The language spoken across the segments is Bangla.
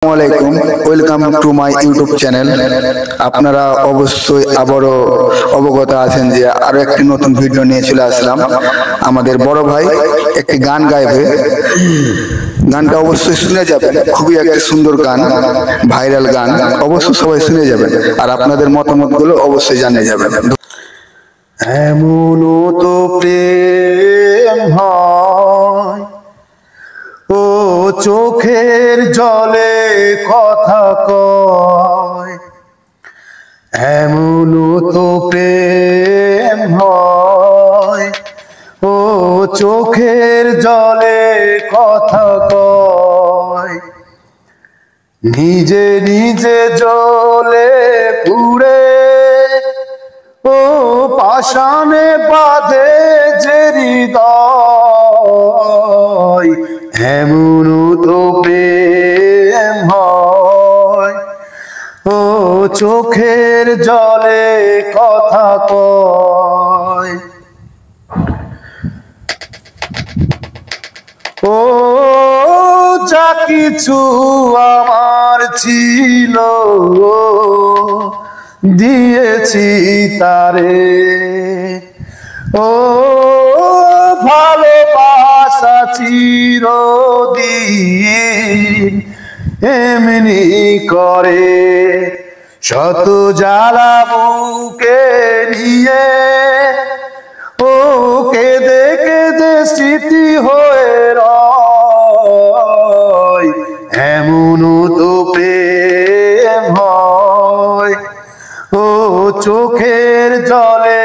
আসসালামু আলাইকুম, welcome to my YouTube channel. আপনারা অবশ্যই আবারও অবগত আছেন যে আরো একটি নতুন ভিডিও নিয়ে চলে আসলাম। আমাদের বড় ভাই একটি গান গাইবে, গানটা অবশ্যই শুনে যাবেন। খুবই একটি সুন্দর গান, ভাইরাল গান, অবশ্যই সবাই শুনে যাবেন আর আপনাদের মতামত গুলো অবশ্যই জানিয়ে যাবেন। এমনও তো প্রেম হয়, ও চোখের জলে কথা কয়। এমনও তো প্রেম হয়, ও চোখের জলে কথা কয়। নিজে নিজে জ্বলে পুড়ে ও পাষাণে বাঁধে যে হৃদয়। এমনও তো প্রেম হয়, ও চোখের জলে কথা কয়। ও যা কিছু আমার ছিল দিয়েছি তারে, ও ভালোবাসা চিরদিন এমনি করে। শত জ্বালা বুকে নিয়ে ও কেঁদে কেঁদে স্মৃতি হয়ে রয়। এমনও তো প্রেম হয়, ও চোখের জলে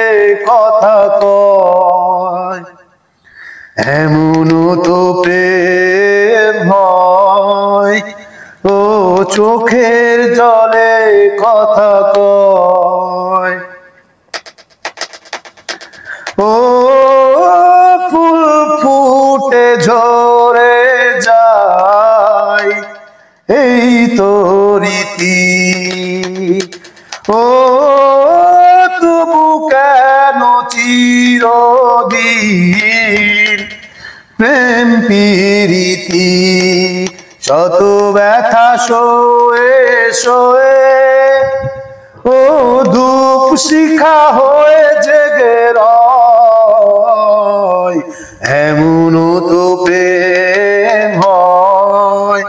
কথা কয়। এমনও তো প্রেম হয়, ও চোখের জলে কথা কয়। ও ফুল ফুটে ঝরে যায় এই তো রীতি, ও তবু কেন চিরদিন প্রেম প্রীতি। শত ব্যথা সয়ে সয়ে ও ধূপ শিখা হয়ে জেগে রয়। এমনও তো প্রেম হয়,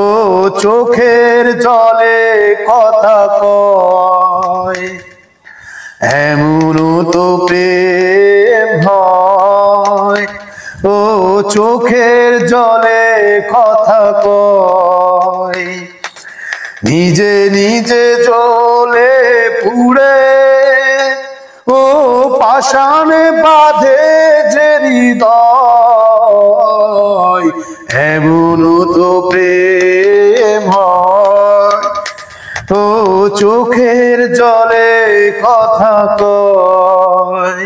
ও চোখের জলে কথা কয়। এমনও তো প্রেম হয়, ও চোখের জলে কথা কয়। নিজে নিজে জ্বলে পুড়ে ও পাষাণে বাঁধে যে হৃদয়। এমনও তো প্রেম হয়, ও চোখের জলে কথা কয়।